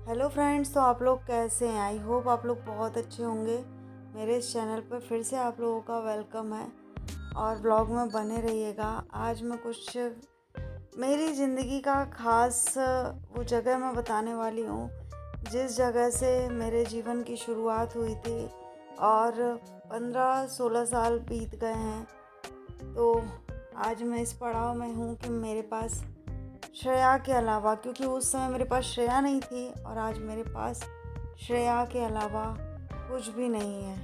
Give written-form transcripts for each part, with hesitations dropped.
Hello friends, तो आप लोग कैसे हैं? आई होप आप लोग बहुत अच्छे होंगे। मेरे इस चैनल पर फिर से आप लोगों का वेलकम है और ब्लॉग में बने रहिएगा। आज मैं कुछ मेरी ज़िंदगी का ख़ास वो जगह मैं बताने वाली हूँ जिस जगह से मेरे जीवन की शुरुआत हुई थी और 15-16 साल बीत गए हैं। तो आज मैं इस पड़ाव में हूँ कि मेरे पास श्रेया के अलावा, क्योंकि उस समय मेरे पास श्रेया नहीं थी और आज मेरे पास श्रेया के अलावा कुछ भी नहीं है।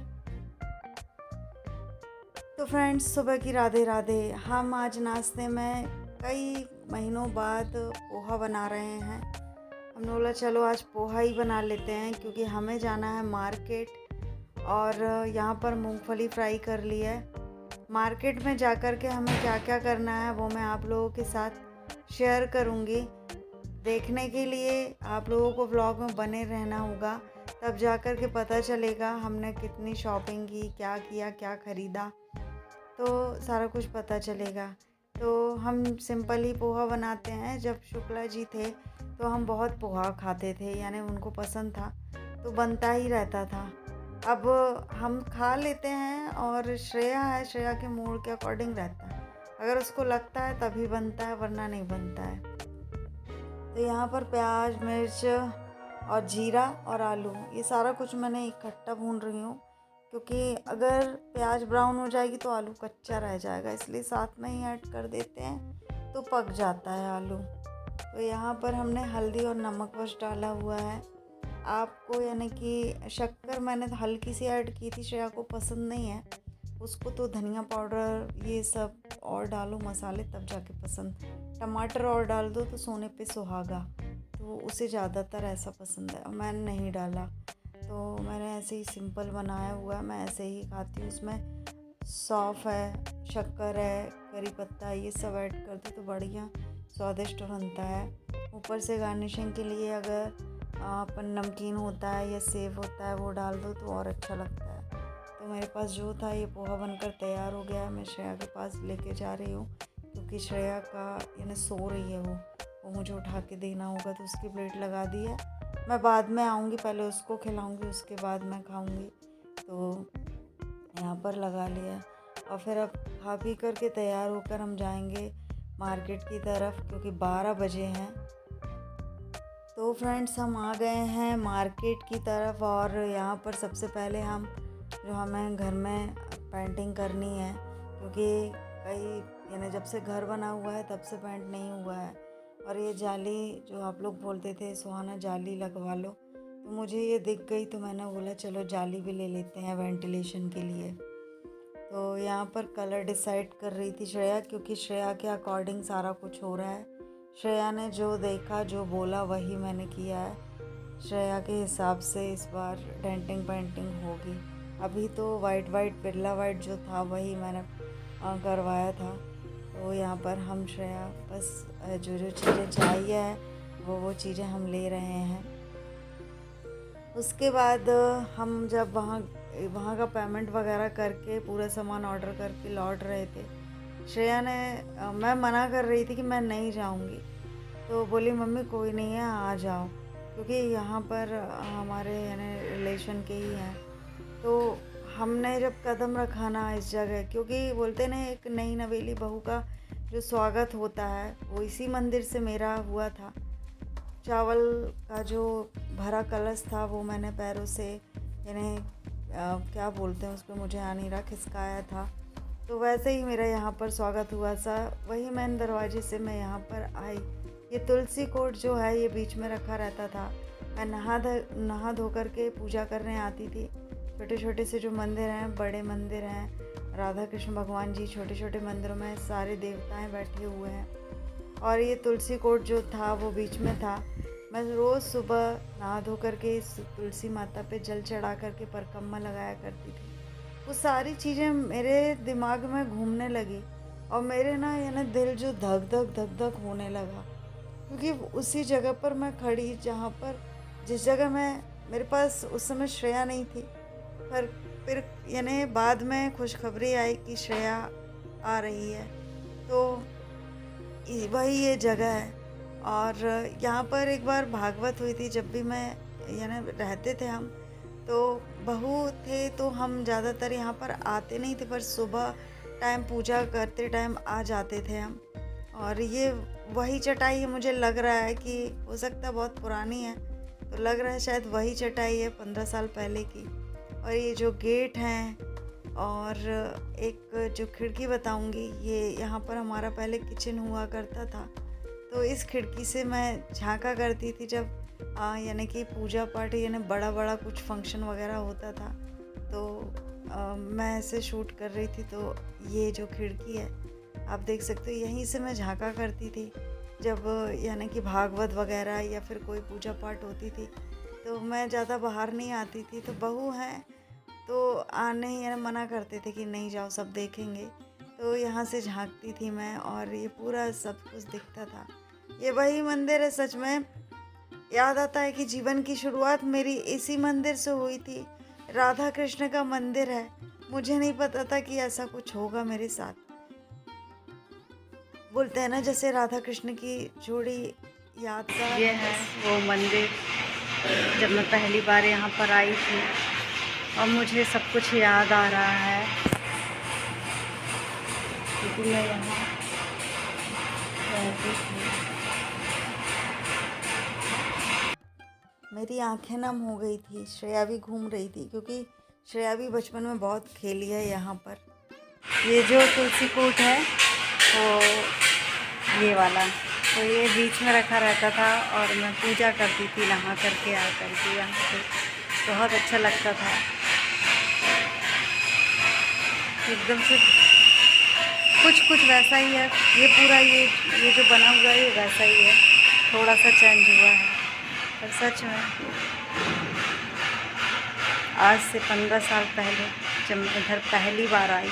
तो फ्रेंड्स, सुबह की राधे राधे। हम आज नाश्ते में कई महीनों बाद पोहा बना रहे हैं। हमने बोला चलो आज पोहा ही बना लेते हैं क्योंकि हमें जाना है मार्केट और यहाँ पर मूंगफली फ्राई कर ली है। मार्केट में जाकर के हमें क्या क्या करना है वो मैं आप लोगों के साथ शेयर करूँगी। देखने के लिए आप लोगों को व्लॉग में बने रहना होगा, तब जाकर के पता चलेगा हमने कितनी शॉपिंग की, क्या किया, क्या ख़रीदा, तो सारा कुछ पता चलेगा। तो हम सिंपल ही पोहा बनाते हैं। जब शुक्ला जी थे तो हम बहुत पोहा खाते थे, यानी उनको पसंद था तो बनता ही रहता था। अब हम खा लेते हैं और श्रेया है, श्रेया के मूड के अकॉर्डिंग रहता है। अगर उसको लगता है तभी बनता है, वरना नहीं बनता है। तो यहाँ पर प्याज, मिर्च और जीरा और आलू, ये सारा कुछ मैंने इकट्ठा भून रही हूँ क्योंकि अगर प्याज ब्राउन हो जाएगी तो आलू कच्चा रह जाएगा, इसलिए साथ में ही ऐड कर देते हैं तो पक जाता है आलू। तो यहाँ पर हमने हल्दी और नमक बस डाला हुआ है। आपको यानी कि शक्कर मैंने हल्की सी ऐड की थी, श्रेया को पसंद नहीं है उसको, तो धनिया पाउडर ये सब और डालो मसाले तब जाके पसंद। टमाटर और डाल दो तो सोने पे सुहागा, तो उसे ज़्यादातर ऐसा पसंद है और मैंने नहीं डाला। तो मैंने ऐसे ही सिंपल बनाया हुआ है, मैं ऐसे ही खाती हूँ। उसमें सौंफ है, शक्कर है, करी पत्ता, ये सब ऐड कर दो तो बढ़िया स्वादिष्ट बनता है। ऊपर से गार्निशिंग के लिए अगर अपन नमकीन होता है या सेव होता है वो डाल दो तो और अच्छा लगता है। तो मेरे पास जो था ये पोहा बनकर तैयार हो गया है। मैं श्रेया के पास लेके जा रही हूँ क्योंकि श्रेया का यानी सो रही है वो मुझे उठा के देना होगा, तो उसकी प्लेट लगा दी है। मैं बाद में आऊँगी, पहले उसको खिलाऊँगी उसके बाद मैं खाऊँगी। तो यहाँ पर लगा लिया और फिर अब खा पी करके तैयार होकर हम जाएंगे मार्केट की तरफ क्योंकि 12 बजे हैं। तो फ्रेंड्स, हम आ गए हैं मार्केट की तरफ और यहाँ पर सबसे पहले हम जो हमें घर में पेंटिंग करनी है क्योंकि कई यानी जब से घर बना हुआ है तब से पेंट नहीं हुआ है। और ये जाली जो आप लोग बोलते थे सुहाना जाली लगवा लो, तो मुझे ये दिख गई तो मैंने बोला चलो जाली भी ले लेते हैं वेंटिलेशन के लिए। तो यहाँ पर कलर डिसाइड कर रही थी श्रेया, क्योंकि श्रेया के अकॉर्डिंग सारा कुछ हो रहा है। श्रेया ने जो देखा जो बोला वही मैंने किया है। श्रेया के हिसाब से इस बार डेंटिंग पेंटिंग होगी। अभी तो वाइट बिरला वाइट जो था वही मैंने करवाया था। तो यहाँ पर हम श्रेया बस जो जो चीज़ें चाहिए है वो चीज़ें हम ले रहे हैं। उसके बाद हम जब वहाँ का पेमेंट वगैरह करके पूरा सामान ऑर्डर करके लौट रहे थे, श्रेया ने मैं मना कर रही थी कि मैं नहीं जाऊँगी, तो बोली मम्मी कोई नहीं है आ जाओ, क्योंकि यहाँ पर हमारे यानी रिलेशन के ही हैं। तो हमने जब कदम रखा ना इस जगह, क्योंकि बोलते ना एक नई नवेली बहू का जो स्वागत होता है वो इसी मंदिर से मेरा हुआ था। चावल का जो भरा कलश था वो मैंने पैरों से यानी क्या बोलते हैं उस पर मुझे आ नहीं रहा, खिसकाया था। तो वैसे ही मेरा यहाँ पर स्वागत हुआ सा, वही मेन दरवाजे से मैं यहाँ पर आई। ये तुलसी कोट जो है ये बीच में रखा रहता था। मैं नहा धो कर के पूजा करने आती थी। छोटे छोटे से जो मंदिर हैं, बड़े मंदिर हैं, राधा कृष्ण भगवान जी, छोटे छोटे मंदिरों में सारे देवताएं बैठे हुए हैं और ये तुलसी कोट जो था वो बीच में था। मैं रोज़ सुबह नहा धो करके इस तुलसी माता पे जल चढ़ा करके परिक्रमा लगाया करती थी। वो सारी चीज़ें मेरे दिमाग में घूमने लगी और मेरे ना यानी दिल जो धक धक होने लगा, क्योंकि उसी जगह पर मैं खड़ी जहाँ पर जिस जगह मेरे पास उस समय श्रेया नहीं थी। पर फिर यानी बाद में खुशखबरी आई कि श्रेया आ रही है, तो वही ये जगह है। और यहाँ पर एक बार भागवत हुई थी, जब भी मैं यानी रहते थे हम, तो बहू थे तो हम ज़्यादातर यहाँ पर आते नहीं थे, पर सुबह टाइम पूजा करते टाइम आ जाते थे हम। और ये वही चटाई है, मुझे लग रहा है कि हो सकता है बहुत पुरानी है, तो लग रहा है शायद वही चटाई है 15 साल पहले की। और ये जो गेट हैं और एक जो खिड़की बताऊंगी, ये यहाँ पर हमारा पहले किचन हुआ करता था, तो इस खिड़की से मैं झांका करती थी जब यानी कि पूजा पाठ यानी बड़ा बड़ा कुछ फंक्शन वगैरह होता था, तो मैं ऐसे शूट कर रही थी। तो ये जो खिड़की है आप देख सकते हो, यहीं से मैं झांका करती थी जब यानी कि भागवत वगैरह या फिर कोई पूजा पाठ होती थी, तो मैं ज़्यादा बाहर नहीं आती थी। तो बहू हैं तो आने ही मना करते थे कि नहीं जाओ, सब देखेंगे, तो यहाँ से झांकती थी मैं और ये पूरा सब कुछ दिखता था। ये वही मंदिर है, सच में याद आता है कि जीवन की शुरुआत मेरी इसी मंदिर से हुई थी। राधा कृष्ण का मंदिर है, मुझे नहीं पता था कि ऐसा कुछ होगा मेरे साथ। बोलते हैं ना जैसे राधा कृष्ण की जोड़ी यादगार। ये है वो मंदिर जब मैं पहली बार यहाँ पर आई थी, और मुझे सब कुछ याद आ रहा है क्योंकि मैं यहाँ रहती थी। मेरी आंखें नम हो गई थी। श्रेया भी घूम रही थी क्योंकि श्रेया भी बचपन में बहुत खेली है यहाँ पर। ये जो तुलसी कूट है वो ये वाला, तो ये बीच में रखा रहता था और मैं पूजा करती थी नहा करके आ करके यहाँ पे, बहुत अच्छा लगता था। एकदम से कुछ वैसा ही है, ये पूरा ये जो बना हुआ है ये वैसा ही है, थोड़ा सा चेंज हुआ है। पर सच में आज से 15 साल पहले जब मैं इधर पहली बार आई,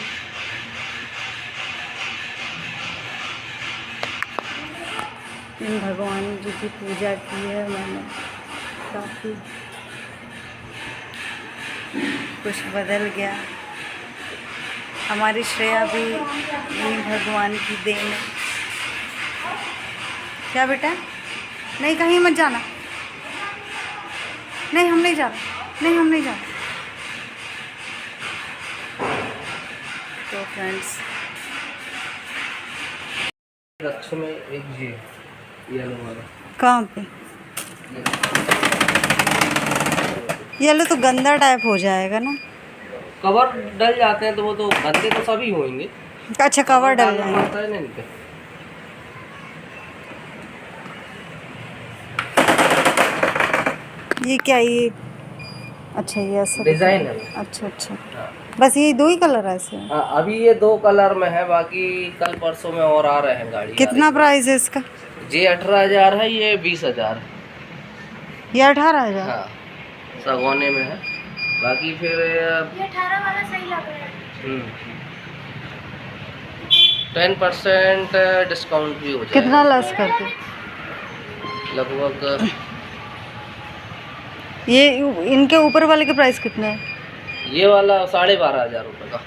इन भगवान जी की पूजा की है मैंने, काफ़ी कुछ बदल गया। हमारी श्रेया भी इन भगवान की देन है। क्या बेटा, नहीं कहीं मत जाना, नहीं हम नहीं जा रहे, नहीं हम नहीं जा रहे। तो फ्रेंड्स, रक्ष में एक जी येलो वाला कहाँ पे येलो तो गंदा टाइप हो जाएगा ना। कवर डल जाते हैं तो वो तो गंदे तो सभी होंगे। अच्छा, कवर डल डालना जाएगा। पड़ता है नहीं तो। ये क्या, ये अच्छा ये ऐसा डिजाइन है। अच्छा अच्छा, बस ये दो ही कलर है ऐसे। हाँ, अभी ये 2 कलर में है, बाकी कल परसों में और आ रहे हैं गाड़ी। कितना प्राइस है इसका? ये 18,000 है, ये 20,000। ये 18,000। हाँ, सगोने में है। बाकी फिर ये 18 वाला सही लग रहा है। 10% डिस्काउंट भी हो जाएगा। कितना लेस करके? लगभग ये इनके ऊपर वाले के प्राइस कितने हैं? ये वाला 12,500 रुपये का।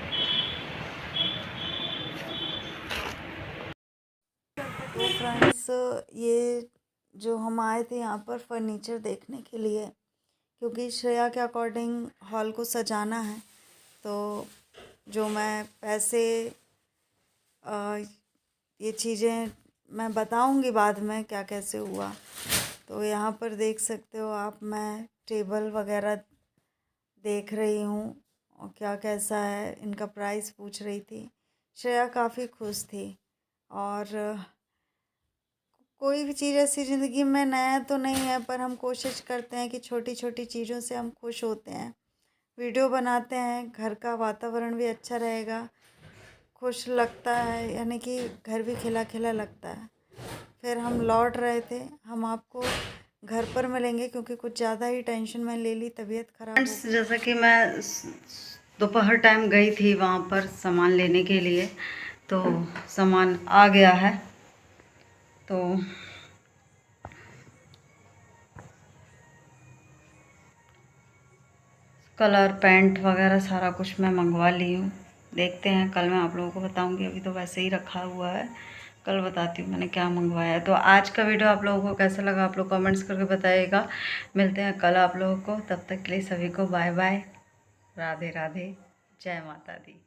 तो फ्रेंड्स, ये जो हम आए थे यहाँ पर फर्नीचर देखने के लिए, क्योंकि श्रेया के अकॉर्डिंग हॉल को सजाना है, तो जो मैं पैसे ये चीज़ें मैं बताऊंगी बाद में क्या कैसे हुआ। तो यहाँ पर देख सकते हो आप, मैं टेबल वगैरह देख रही हूँ और क्या कैसा है, इनका प्राइस पूछ रही थी। श्रेया काफ़ी खुश थी। और कोई भी चीज़ ऐसी ज़िंदगी में नया तो नहीं है, पर हम कोशिश करते हैं कि छोटी छोटी चीज़ों से हम खुश होते हैं। वीडियो बनाते हैं, घर का वातावरण भी अच्छा रहेगा, खुश लगता है, यानी कि घर भी खिला खिला लगता है। फिर हम लौट रहे थे, हम आपको घर पर मिलेंगे क्योंकि कुछ ज़्यादा ही टेंशन में ले ली, तबीयत ख़राब हो गई। जैसा कि मैं दोपहर टाइम गई थी वहाँ पर सामान लेने के लिए, तो सामान आ गया है। तो कलर, पेंट वगैरह सारा कुछ मैं मंगवा ली हूँ। देखते हैं, कल मैं आप लोगों को बताऊंगी। अभी तो वैसे ही रखा हुआ है, कल बताती हूँ मैंने क्या मंगवाया। तो आज का वीडियो आप लोगों को कैसा लगा आप लोग कमेंट्स करके बताइएगा। मिलते हैं कल आप लोगों को, तब तक के लिए सभी को बाय बाय, राधे राधे, जय माता दी।